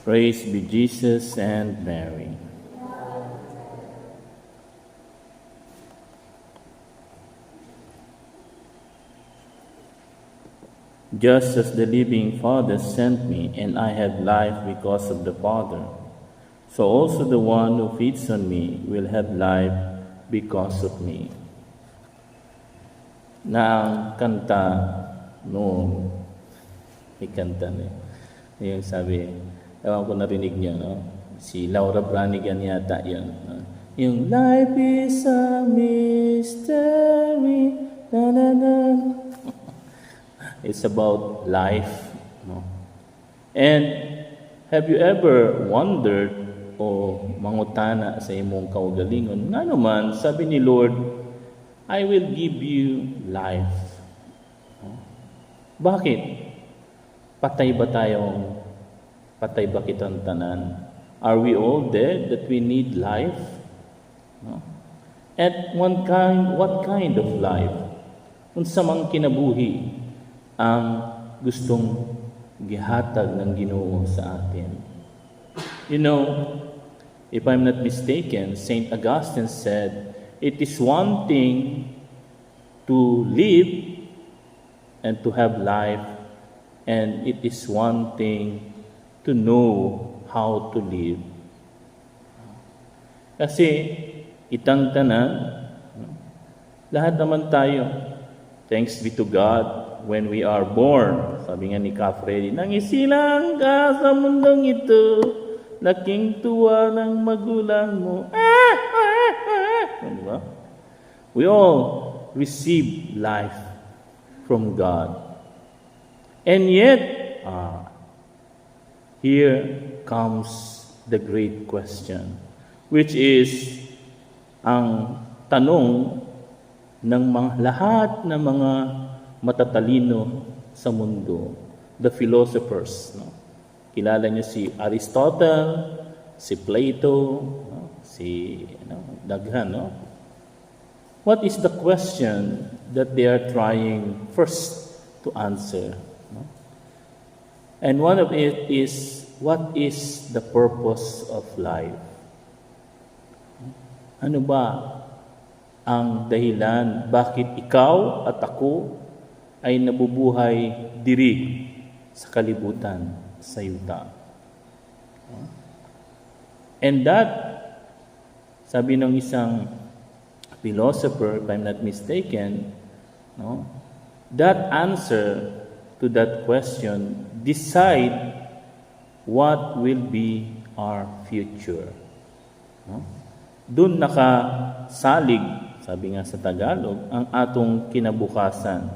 Praise be Jesus and Mary. Just as the living Father sent me, and I have life because of the Father, so also the one who feeds on me will have life because of me. Na ang kanta noong may kanta na yung sabi, ewan ko narinig niyo, no? Si Laura Branigan yata yun. No? Yung life is a mystery, na na na. It's about life. No? And have you ever wondered o mangutana sa imong kaugalingon, nga naman, sabi ni Lord, I will give you life. No? Bakit? Patay ba kitang tanan? Are we all dead that we need life? No? At what kind of life? Unsa mang kinabuhi ang gustong gihatag ng Ginoo sa atin. You know, if I'm not mistaken, St. Augustine said, it is one thing to live and to have life, and it is one thing to know how to live. Kasi itang tanan, lahat naman tayo, thanks be to God, when we are born, sabi nga ni Ka Freddy, nangisilang ka sa mundong ito, laking tuwa ng magulang mo. Diba? We all receive life from God. And yet, here comes the great question, which is ang tanong ng lahat ng mga matatalino sa mundo, the philosophers. No? Kilala niyo si Aristotle, si Plato, no? si daghan. No? What is the question that they are trying first to answer? No? And one of it is, what is the purpose of life? Ano ba ang dahilan bakit ikaw at ako ay nabubuhay diri sa kalibutan, sa yuta? And that, sabi ng isang philosopher, if I'm not mistaken, no, that answer to that question decide what will be our future. No? Doon nakasalig, sabi nga sa Tagalog, ang atong kinabukasan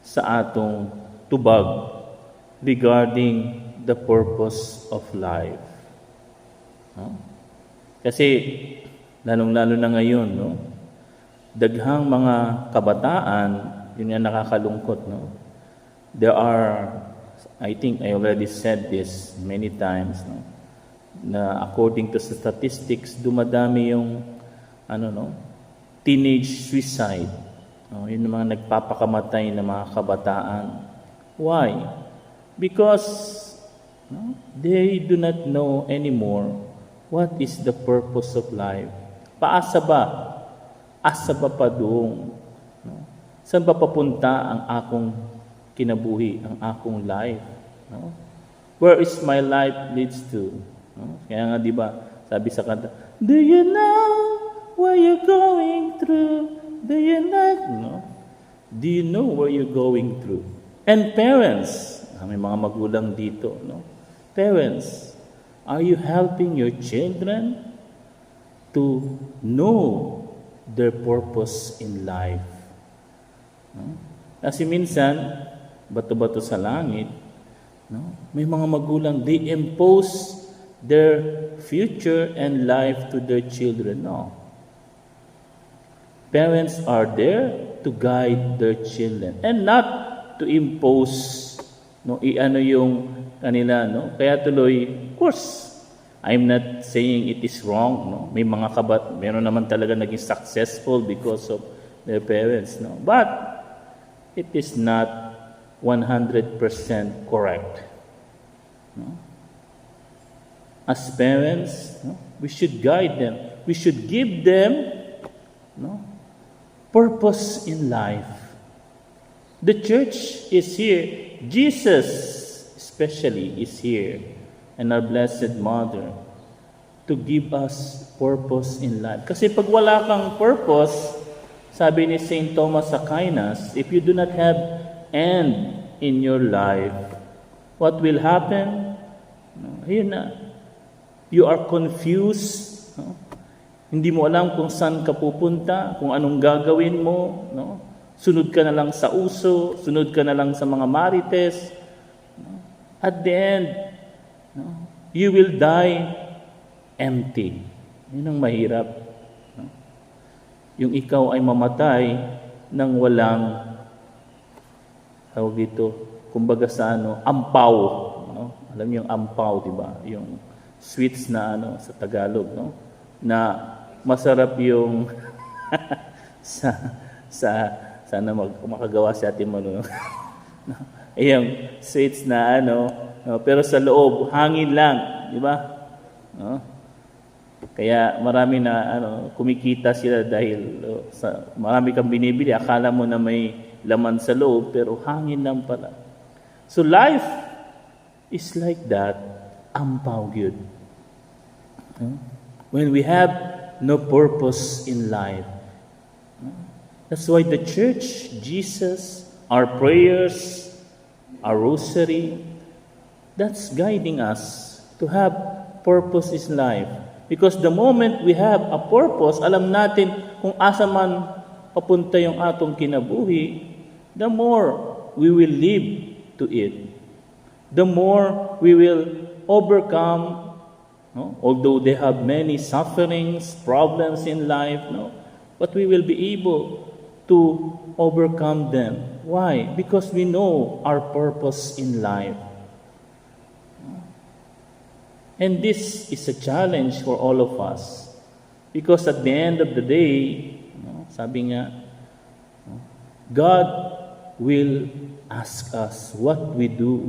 sa atong tubag regarding the purpose of life. No? Kasi, lalong-lalo na ngayon, no? Daghang mga kabataan, yun nga nakakalungkot, no? There are, I think I already said this many times, no? Na according to statistics, dumadami yung teenage suicide. Yun yung mga nagpapakamatay na mga kabataan. Why? Because they do not know anymore what is the purpose of life. Paasa ba? Asa ba pa doon? Saan ba papunta ang akong kinabuhi, ang akong life? Where is my life leads to? Kaya nga, di ba, sabi sa kanta, do you know where you're going through? Do you know? Do you know where you're going through? And parents, may mga magulang dito, no? Parents, are you helping your children to know their purpose in life? No? Kasi minsan, bato-bato sa langit, no? May mga magulang, they impose their future and life to their children. No. Parents are there to guide their children and not to impose yung kanila, no? Kaya tuloy, of course, I'm not saying it is wrong, no? May mga meron naman talaga naging successful because of their parents, no? But it is not 100% correct. No? as parents, no, we should guide them. We should give them, no, purpose in life. The church is here. Jesus especially is here, and our Blessed Mother, to give us purpose in life. Kasi pag wala kang purpose, sabi ni St. Thomas Aquinas, if you do not have end in your life, what will happen? Ayun na. You are confused. No? Hindi mo alam kung saan ka pupunta, kung anong gagawin mo. No? Sunod ka na lang sa uso, sunod ka na lang sa mga marites. No? At the end, no, you will die empty. Yun ang mahirap. No? Yung ikaw ay mamatay nang walang, tawag dito, kumbaga sa ampaw. No? Alam niyo yung ampaw, di ba? Yung sweets na sa Tagalog, no? Na masarap yung sana makagawa si Ate Manu. Yung sweets na no? Pero sa loob hangin lang, di ba? No? Kaya marami na kumikita sila dahil marami kang binibili, akala mo na may laman sa loob pero hangin lang pala. So life is like that, ampaw gyud. When we have no purpose in life. That's why the church, Jesus, our prayers, our rosary, that's guiding us to have purpose in life. Because the moment we have a purpose, alam natin kung asa man papunta yung atong kinabuhi, the more we will live to it. The more we will overcome. No? Although they have many sufferings, problems in life, no? But we will be able to overcome them. Why? Because we know our purpose in life. And this is a challenge for all of us. Because at the end of the day, sabi nga, God will ask us what we do.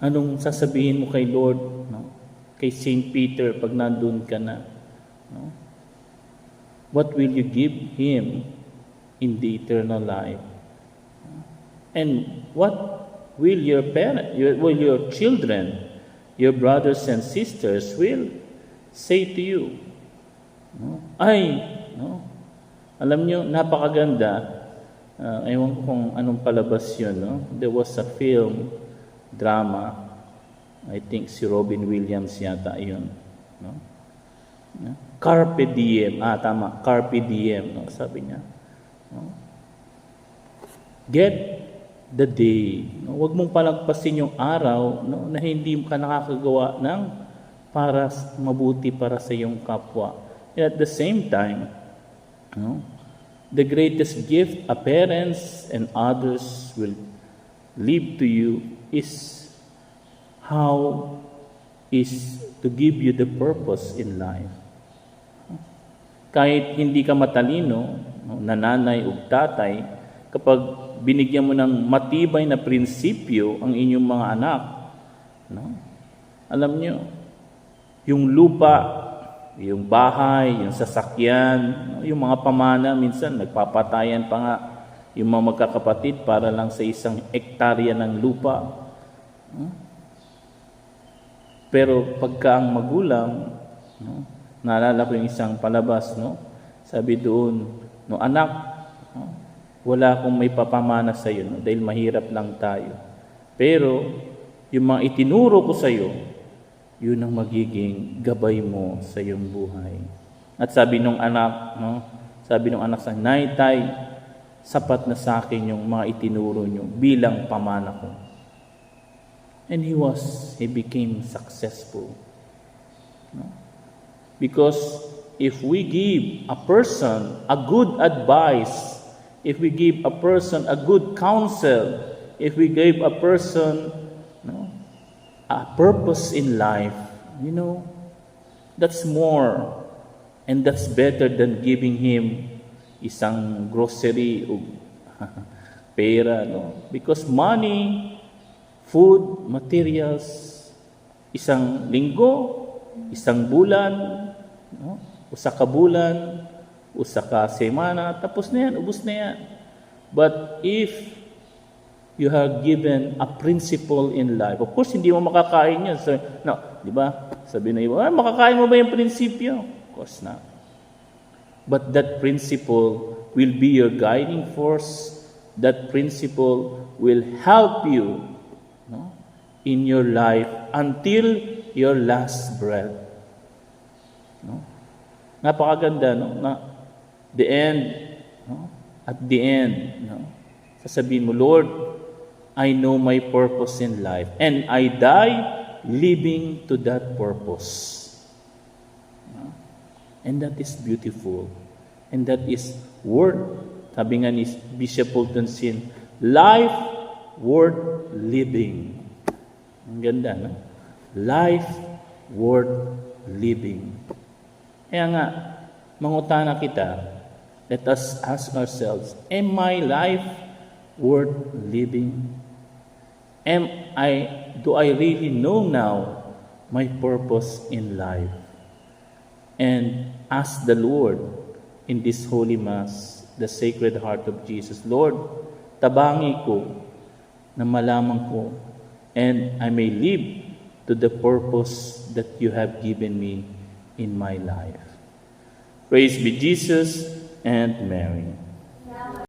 Anong sasabihin mo kay Lord, no? Kay St. Peter pag nandun ka na? No? What will you give Him in the eternal life? And what will your children, your brothers and sisters will say to you? No? Alam nyo, napakaganda. Ewan ko kung anong palabas yun. No? There was a film, drama, I think si Robin Williams yata yun, no? Carpe diem, tama, Carpe diem, no? Sabi niya, no? Get the day, no? Huwag mong palagpasin yung araw, no? Na hindi ka nakakagawa ng para mabuti para sa iyong kapwa. And at the same time, no? The greatest gift a parents and others will leave to you is to give you the purpose in life. Kahit hindi ka matalino, nanay o tatay, kapag binigyan mo ng matibay na prinsipyo ang inyong mga anak, no? Alam nyo, yung lupa, yung bahay, yung sasakyan, yung mga pamana, minsan nagpapatayan pa nga yung mga magkakapatid para lang sa isang ektarya ng lupa. Pero pagka ang magulang, no, naalala ko yung isang palabas, no, sabi doon, no, anak, no, wala akong may papamana sa iyo, no, dahil mahirap lang tayo. Pero yung mga itinuro ko sa iyo, yun ang magiging gabay mo sa iyong buhay. At sabi nung anak, no, sabi nung anak sa Nay, Tay, sapat na sa akin yung mga itinuro nyo bilang pamana ko. And he became successful. No? Because if we give a person a good advice, if we give a person a good counsel, if we give a person, no, a purpose in life, that's more and that's better than giving him isang grocery o pera, no? Because money, food, materials, isang linggo, isang bulan, no? Usa ka bulan, usa ka semana, tapos na yan, ubos na yan. But if you have given a principle in life, of course, hindi mo makakain yan. So, no, di ba? Sabi na iba, makakain mo ba yung prinsipyo? Of course not. But that principle will be your guiding force. That principle will help you, no, in your life until your last breath. No? Napakaganda, no? Na the end, no? At the end, no? Sasabihin mo, Lord, I know my purpose in life and I die living to that purpose. No? And that is beautiful. And that is worth, sabi nga ni Bishop Fulton Sheen, life worth living. Ang ganda, no? Life worth living. Kaya nga, mangutana kita, let us ask ourselves, am my life worth living? Do I really know now my purpose in life? And ask the Lord in this Holy Mass, the Sacred Heart of Jesus, Lord, tabangi ko na malaman ko and I may live to the purpose that you have given me in my life. Praise be Jesus and Mary.